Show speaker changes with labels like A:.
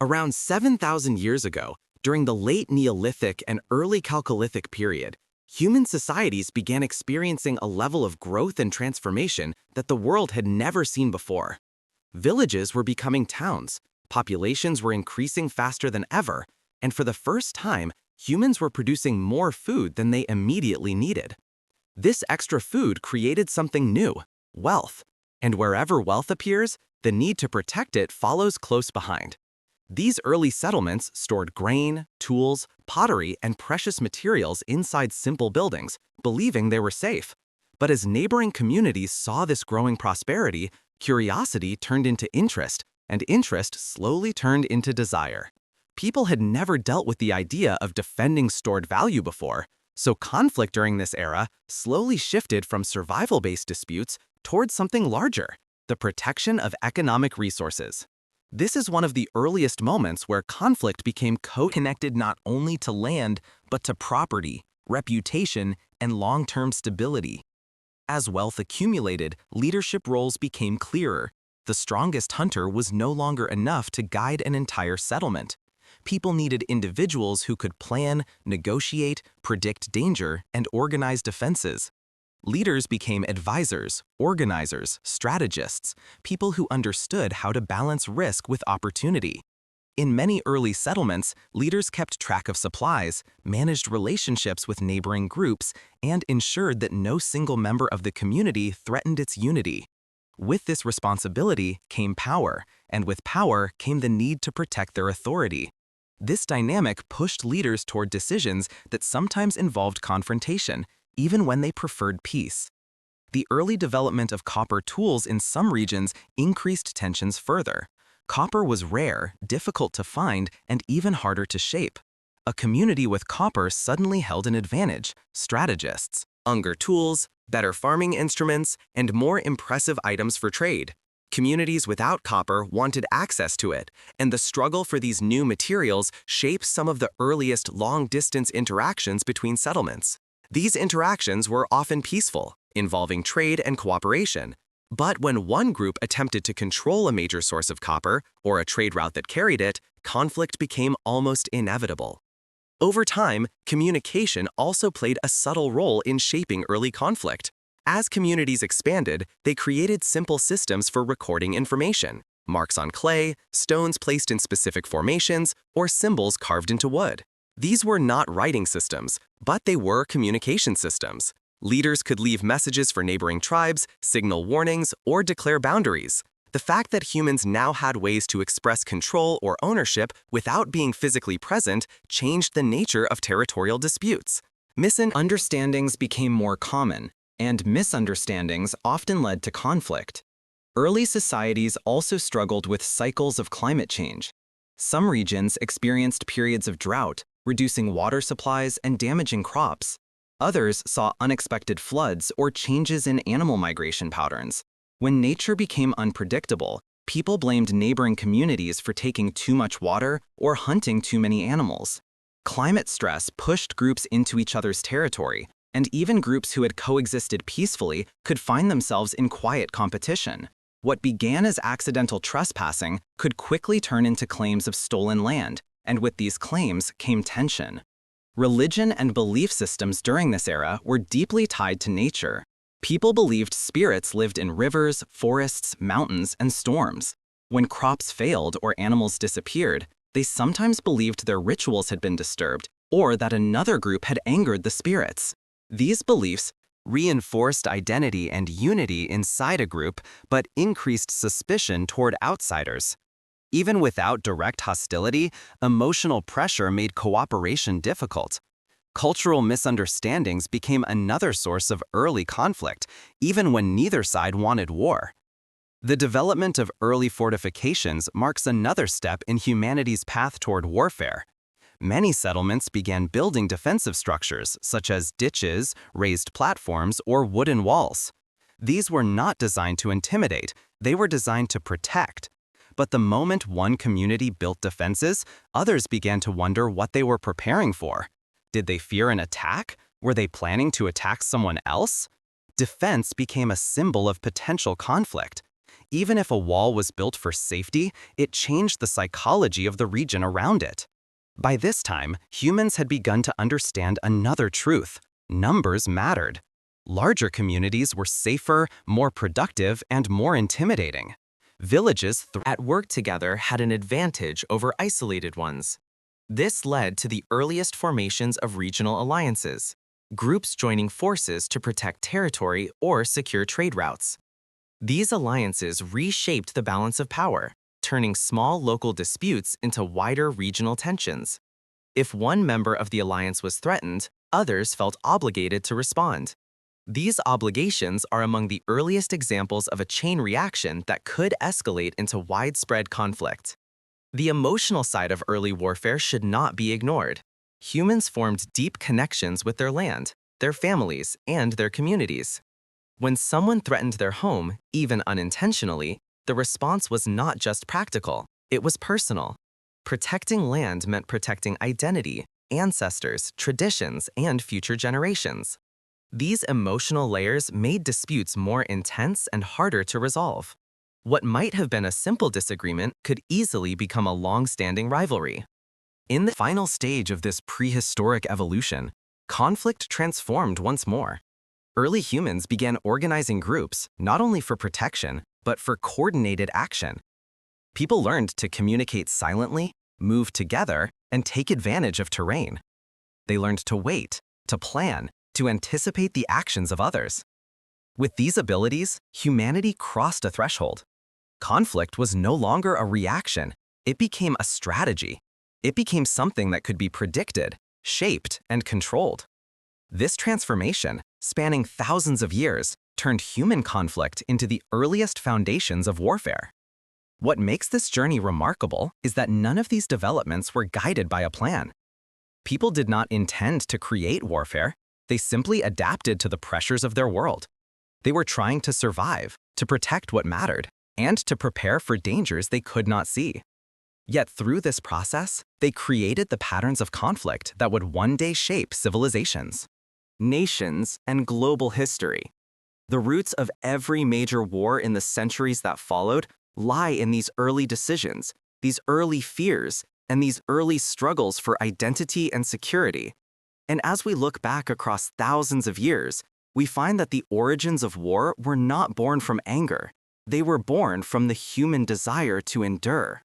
A: Around 7,000 years ago, during the late Neolithic and early Chalcolithic period, human societies began experiencing a level of growth and transformation that the world had never seen before. Villages were becoming towns, populations were increasing faster than ever, and for the first time, humans were producing more food than they immediately needed. This extra food created something new, wealth, and wherever wealth appears, the need to protect it follows close behind. These early settlements stored grain, tools, pottery, and precious materials inside simple buildings, believing they were safe. But as neighboring communities saw this growing prosperity, curiosity turned into interest, and interest slowly turned into desire. People had never dealt with the idea of defending stored value before, so conflict during this era slowly shifted from survival-based disputes towards something larger, the protection of economic resources. This is one of the earliest moments where conflict became connected not only to land, but to property, reputation, and long-term stability. As wealth accumulated, leadership roles became clearer. The strongest hunter was no longer enough to guide an entire settlement. People needed individuals who could plan, negotiate, predict danger, and organize defenses. Leaders became advisors, organizers, strategists, people who understood how to balance risk with opportunity. In many early settlements, leaders kept track of supplies, managed relationships with neighboring groups, and ensured that no single member of the community threatened its unity. With this responsibility came power, and with power came the need to protect their authority. This dynamic pushed leaders toward decisions that sometimes involved confrontation, even when they preferred peace. The early development of copper tools in some regions increased tensions further. Copper was rare, difficult to find, and even harder to shape. A community with copper suddenly held an advantage: strategists, younger tools, better farming instruments, and more impressive items for trade. Communities without copper wanted access to it, and the struggle for these new materials shaped some of the earliest long-distance interactions between settlements. These interactions were often peaceful, involving trade and cooperation. But when one group attempted to control a major source of copper, or a trade route that carried it, conflict became almost inevitable. Over time, communication also played a subtle role in shaping early conflict. As communities expanded, they created simple systems for recording information: marks on clay, stones placed in specific formations, or symbols carved into wood. These were not writing systems, but they were communication systems. Leaders could leave messages for neighboring tribes, signal warnings, or declare boundaries. The fact that humans now had ways to express control or ownership without being physically present changed the nature of territorial disputes. Misunderstandings became more common, and misunderstandings often led to conflict. Early societies also struggled with cycles of climate change. Some regions experienced periods of drought, reducing water supplies and damaging crops. Others saw unexpected floods or changes in animal migration patterns. When nature became unpredictable, people blamed neighboring communities for taking too much water or hunting too many animals. Climate stress pushed groups into each other's territory, and even groups who had coexisted peacefully could find themselves in quiet competition. What began as accidental trespassing could quickly turn into claims of stolen land, and with these claims came tension. Religion and belief systems during this era were deeply tied to nature. People believed spirits lived in rivers, forests, mountains, and storms. When crops failed or animals disappeared, they sometimes believed their rituals had been disturbed or that another group had angered the spirits. These beliefs reinforced identity and unity inside a group, but increased suspicion toward outsiders. Even without direct hostility, emotional pressure made cooperation difficult. Cultural misunderstandings became another source of early conflict, even when neither side wanted war. The development of early fortifications marks another step in humanity's path toward warfare. Many settlements began building defensive structures, such as ditches, raised platforms, or wooden walls. These were not designed to intimidate, they were designed to protect. But the moment one community built defenses, others began to wonder what they were preparing for. Did they fear an attack? Were they planning to attack someone else? Defense became a symbol of potential conflict. Even if a wall was built for safety, it changed the psychology of the region around it. By this time, humans had begun to understand another truth: numbers mattered. Larger communities were safer, more productive, and more intimidating. Villages at work together had an advantage over isolated ones. This led to the earliest formations of regional alliances, groups joining forces to protect territory or secure trade routes. These alliances reshaped the balance of power, turning small local disputes into wider regional tensions. If one member of the alliance was threatened, others felt obligated to respond. These obligations are among the earliest examples of a chain reaction that could escalate into widespread conflict. The emotional side of early warfare should not be ignored. Humans formed deep connections with their land, their families, and their communities. When someone threatened their home, even unintentionally, the response was not just practical, it was personal. Protecting land meant protecting identity, ancestors, traditions, and future generations. These emotional layers made disputes more intense and harder to resolve. What might have been a simple disagreement could easily become a long-standing rivalry. In the final stage of this prehistoric evolution, conflict transformed once more. Early humans began organizing groups not only for protection, but for coordinated action. People learned to communicate silently, move together, and take advantage of terrain. They learned to wait, to plan, to anticipate the actions of others. With these abilities, humanity crossed a threshold. Conflict was no longer a reaction, it became a strategy. It became something that could be predicted, shaped, and controlled. This transformation, spanning thousands of years, turned human conflict into the earliest foundations of warfare. What makes this journey remarkable is that none of these developments were guided by a plan. People did not intend to create warfare, they simply adapted to the pressures of their world. They were trying to survive, to protect what mattered, and to prepare for dangers they could not see. Yet through this process, they created the patterns of conflict that would one day shape civilizations, nations, and global history. The roots of every major war in the centuries that followed lie in these early decisions, these early fears, and these early struggles for identity and security. And as we look back across thousands of years, we find that the origins of war were not born from anger. They were born from the human desire to endure.